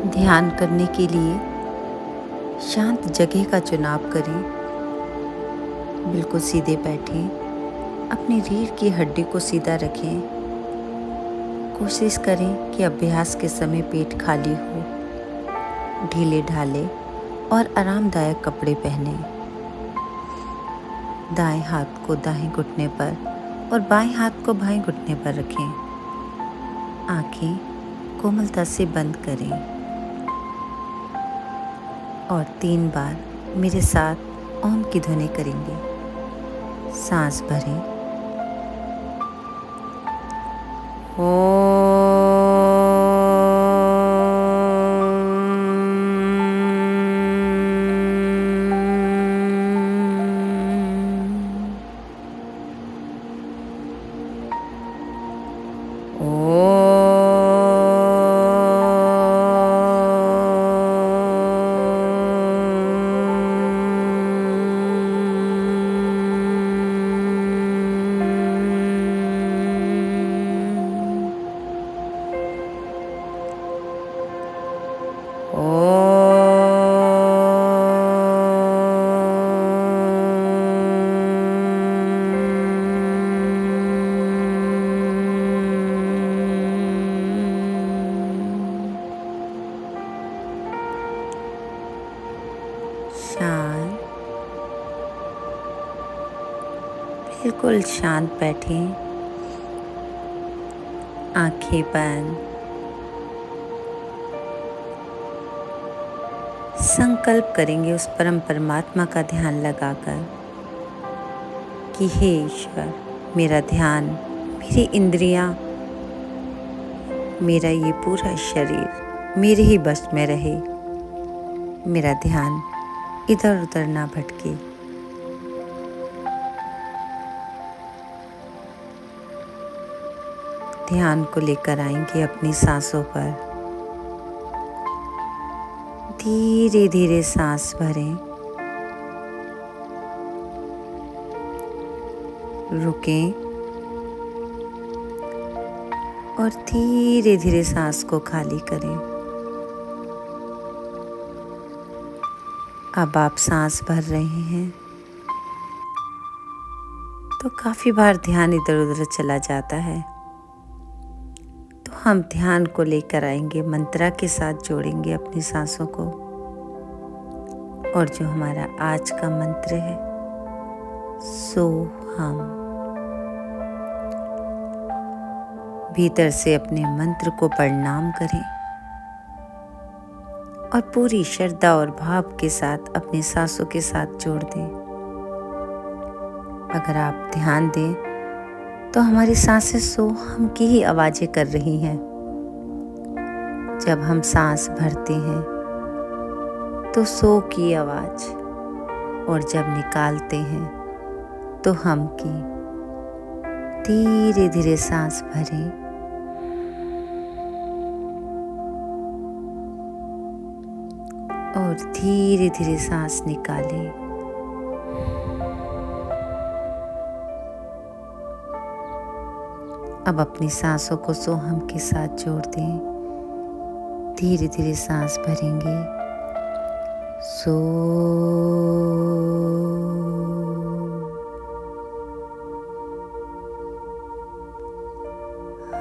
ध्यान करने के लिए शांत जगह का चुनाव करें। बिल्कुल सीधे बैठें, अपनी रीढ़ की हड्डी को सीधा रखें। कोशिश करें कि अभ्यास के समय पेट खाली हो। ढीले ढाले और आरामदायक कपड़े पहनें। दाएं हाथ को दाहिने घुटने पर और बाएं हाथ को बाएं घुटने पर रखें। आंखें कोमलता से बंद करें और 3 बार मेरे साथ ओम की ध्वनि करेंगे। सांस भरें। शांत, बिल्कुल शांत बैठें। आंखें बंद। संकल्प करेंगे उस परम परमात्मा का ध्यान लगाकर कि हे ईश्वर, मेरा ध्यान, मेरी इंद्रियां, मेरा ये पूरा शरीर मेरे ही बस में रहे। मेरा ध्यान इधर उधर ना भटके। ध्यान को लेकर आएंगे अपनी सांसों पर। धीरे धीरे सांस भरें, रुकें और धीरे धीरे सांस को खाली करें। अब आप सांस भर रहे हैं तो काफी बार ध्यान इधर उधर चला जाता है, तो हम ध्यान को लेकर आएंगे, मंत्रा के साथ जोड़ेंगे अपनी सांसों को। और जो हमारा आज का मंत्र है, सो हम। भीतर से अपने मंत्र को प्रणाम करें और पूरी श्रद्धा और भाव के साथ अपनी सांसों के साथ जोड़ दें। अगर आप ध्यान दें तो हमारी सांसें सो हम की ही आवाजें कर रही हैं। जब हम सांस भरते हैं तो सो की आवाज, और जब निकालते हैं तो हम की। धीरे धीरे सांस भरें और धीरे धीरे सांस निकालें। अब अपनी सांसों को सोहम के साथ जोड़ दें। धीरे धीरे सांस भरेंगे। सो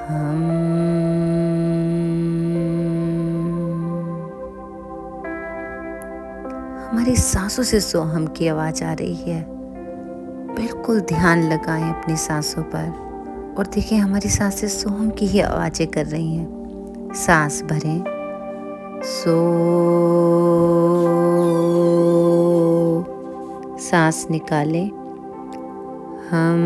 हम। हमारी सांसों से सोहम की आवाज आ रही है। बिल्कुल ध्यान लगाएं अपनी सांसों पर और देखिए हमारी सांसें सोहम की ही आवाजें कर रही हैं। सांस भरें। सो। सांस निकालें। हम।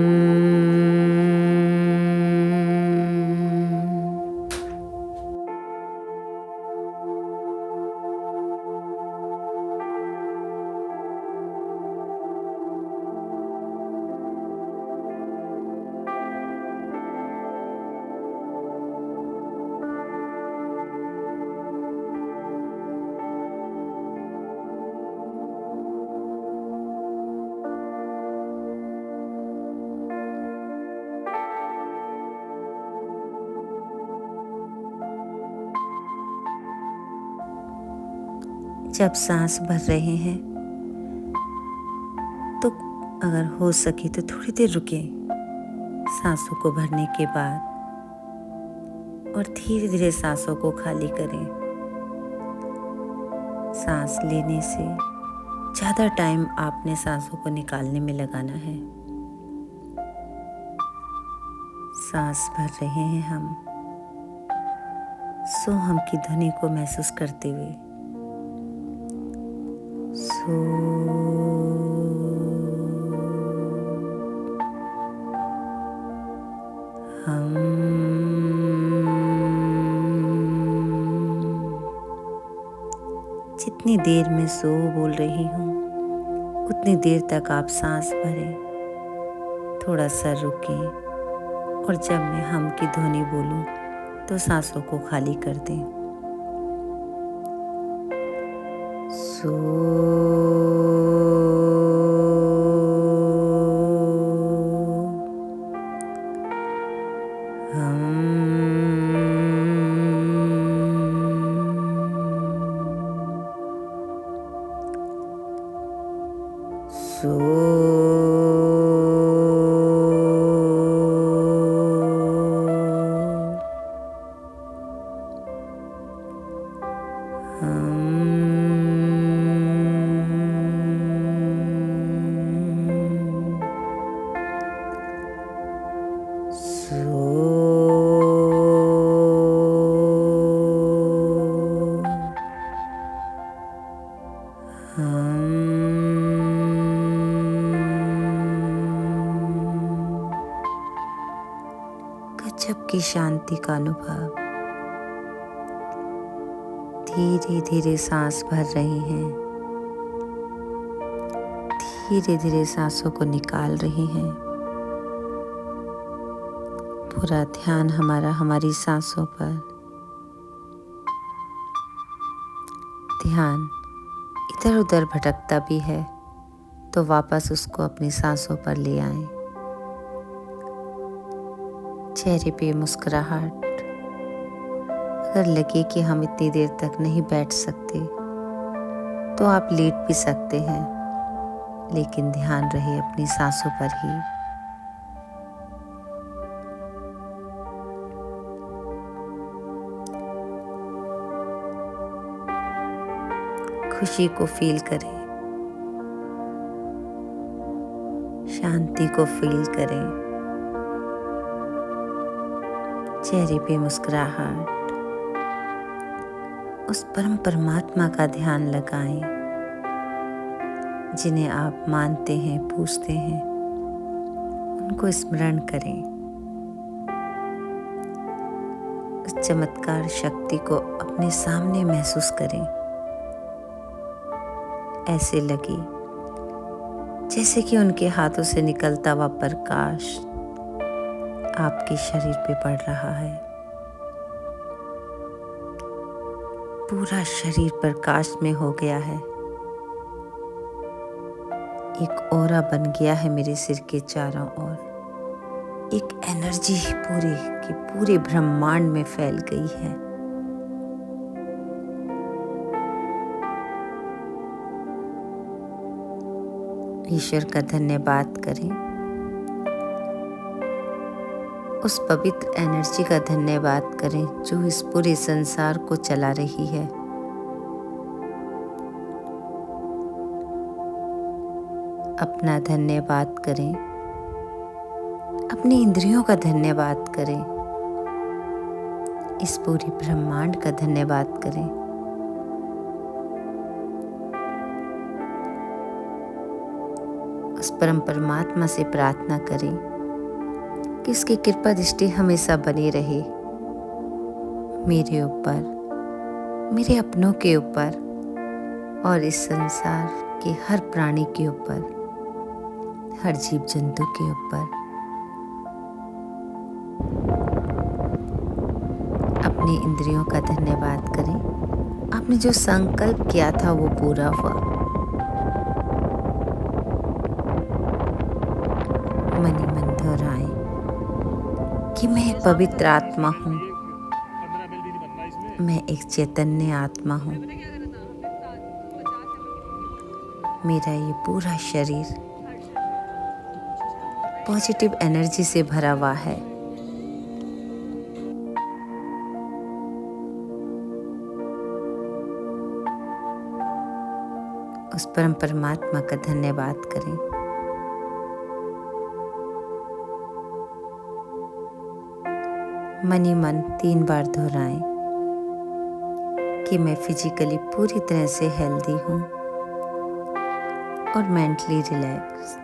जब सांस भर रहे हैं तो अगर हो सके तो थोड़ी देर रुकें सांसों को भरने के बाद और धीरे धीरे सांसों को खाली करें। सांस लेने से ज़्यादा टाइम आपने सांसों को निकालने में लगाना है। सांस भर रहे हैं हम सोहम की ध्वनि को महसूस करते हुए। सो हम जितनी देर में सो बोल रही हूँ उतनी देर तक आप सांस भरें, थोड़ा सा रुकें और जब मैं हम की ध्वनि बोलूं तो सांसों को खाली कर दें। सो सो गजब की शांति का अनुभव। धीरे धीरे सांस भर रहे हैं, धीरे धीरे सांसों को निकाल रहे हैं। पूरा ध्यान हमारा हमारी सांसों पर। ध्यान इधर उधर भटकता भी है तो वापस उसको अपनी सांसों पर ले आएं। चेहरे पे मुस्कुराहट। अगर लगे कि हम इतनी देर तक नहीं बैठ सकते तो आप लेट भी सकते हैं, लेकिन ध्यान रहे अपनी सांसों पर ही। खुशी को फील करें, शांति को फील करें। चेहरे पे मुस्कुराहट। उस परम परमात्मा का ध्यान लगाएं जिन्हें आप मानते हैं, पूजते हैं। उनको स्मरण करें। उस चमत्कार शक्ति को अपने सामने महसूस करें। ऐसे लगे जैसे कि उनके हाथों से निकलता हुआ प्रकाश आपके शरीर पे पड़ रहा है। पूरा शरीर प्रकाश में हो गया है। एक ऑरा बन गया है मेरे सिर के चारों ओर। एक एनर्जी पूरे के पूरे ब्रह्मांड में फैल गई है। ईश्वर का धन्यवाद करें। उस पवित्र एनर्जी का धन्यवाद करें जो इस पूरे संसार को चला रही है। अपना धन्यवाद करें। अपनी इंद्रियों का धन्यवाद करें। इस पूरे ब्रह्मांड का धन्यवाद करें। उस परम परमात्मा से प्रार्थना करें कि उसकी कृपा दृष्टि हमेशा बनी रहे मेरे ऊपर, मेरे अपनों के ऊपर और इस संसार के हर प्राणी के ऊपर, हर जीव जंतु के ऊपर। अपनी इंद्रियों का धन्यवाद करें। आपने जो संकल्प किया था वो पूरा हुआ। मन ही मन दोहराएं कि मैं एक पवित्र आत्मा हूँ। मैं एक चैतन्य आत्मा हूँ। मेरा ये पूरा शरीर पॉजिटिव एनर्जी से भरा हुआ है। उस परम परमात्मा का धन्यवाद करें। मन ही मन 3 बार दोहराएं कि मैं फिजिकली पूरी तरह से हेल्दी हूँ और मेंटली रिलैक्स।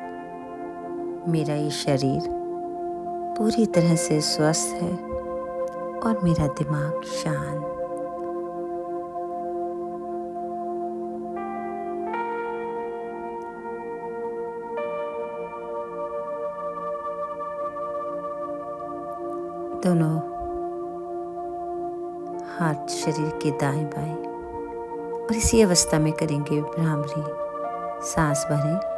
मेरा ये शरीर पूरी तरह से स्वस्थ है और मेरा दिमाग शांत। दोनों हाथ शरीर के दाएं बाएं और इसी अवस्था में करेंगे भ्रामरी। सांस भरें।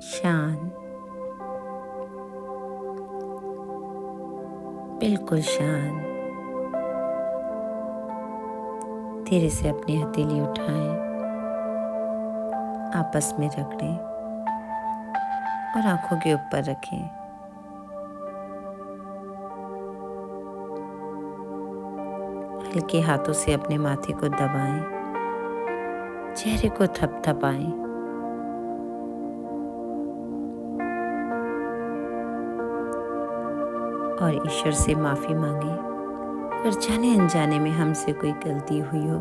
शांत, बिल्कुल शांत। धीरे से अपनी हथेली उठाएं, आपस में रगड़ें और आंखों के ऊपर रखें। हल्के हाथों से अपने माथे को दबाएं, चेहरे को थपथपाएं। और ईश्वर से माफ़ी मांगे। अगर जाने अनजाने में हमसे कोई गलती हुई हो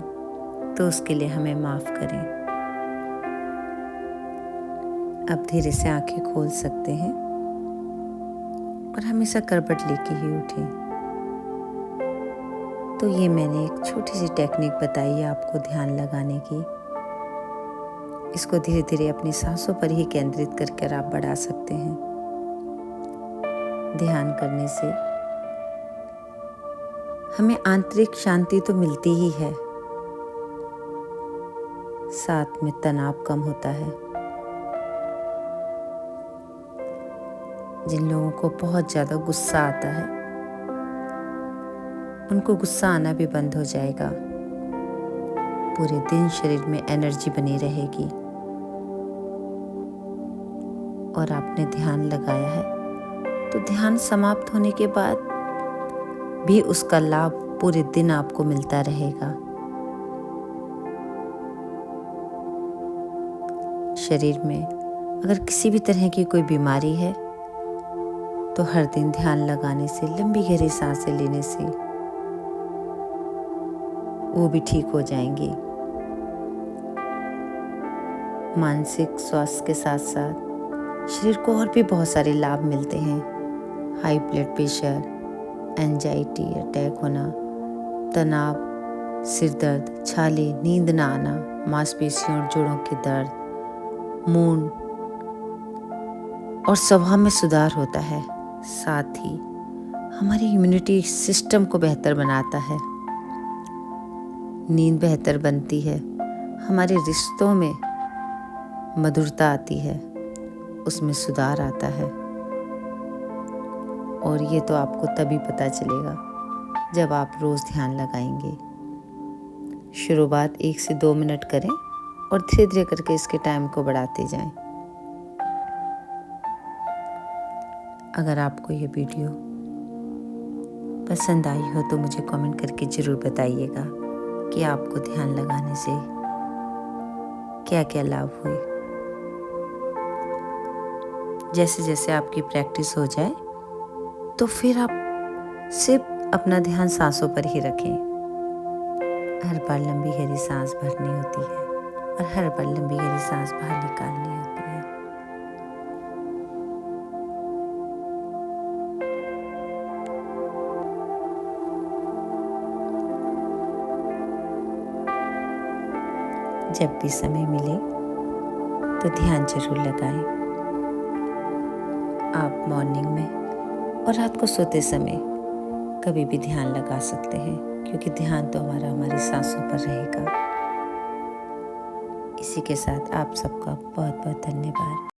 तो उसके लिए हमें माफ़ करें। अब धीरे से आंखें खोल सकते हैं और हमेशा करवट लेके ही उठें। तो ये मैंने एक छोटी सी टेक्निक बताई है आपको ध्यान लगाने की। इसको धीरे धीरे अपनी सांसों पर ही केंद्रित करके आप बढ़ा सकते हैं। ध्यान करने से हमें आंतरिक शांति तो मिलती ही है, साथ में तनाव कम होता है। जिन लोगों को बहुत ज़्यादा गुस्सा आता है उनको गुस्सा आना भी बंद हो जाएगा। पूरे दिन शरीर में एनर्जी बनी रहेगी। और आपने ध्यान लगाया है तो ध्यान समाप्त होने के बाद भी उसका लाभ पूरे दिन आपको मिलता रहेगा। शरीर में अगर किसी भी तरह की कोई बीमारी है तो हर दिन ध्यान लगाने से, लंबी गहरी सांसें लेने से वो भी ठीक हो जाएंगी। मानसिक स्वास्थ्य के साथ साथ शरीर को और भी बहुत सारे लाभ मिलते हैं। High blood pressure, anxiety attack होना, तनाव, सिर दर्द, छाले, नींद ना आना, मांसपेशियों और जोड़ों के दर्द, मूड और स्वभाव में सुधार होता है। साथ ही हमारी इम्यूनिटी सिस्टम को बेहतर बनाता है। नींद बेहतर बनती है। हमारे रिश्तों में मधुरता आती है, उसमें सुधार आता है। और ये तो आपको तभी पता चलेगा जब आप रोज़ ध्यान लगाएंगे। शुरुआत 1 से 2 मिनट करें और धीरे धीरे करके इसके टाइम को बढ़ाते जाएं। अगर आपको ये वीडियो पसंद आई हो तो मुझे कमेंट करके ज़रूर बताइएगा कि आपको ध्यान लगाने से क्या क्या लाभ हुए। जैसे जैसे आपकी प्रैक्टिस हो जाए तो फिर आप सिर्फ अपना ध्यान सांसों पर ही रखें। हर बार लंबी गहरी सांस भरनी होती है और हर बार लंबी गहरी सांस बाहर निकालनी होती है। जब भी समय मिले तो ध्यान जरूर लगाएं। आप मॉर्निंग में और रात को सोते समय कभी भी ध्यान लगा सकते हैं, क्योंकि ध्यान तो हमारी सांसों पर रहेगा। इसी के साथ आप सबका बहुत बहुत धन्यवाद।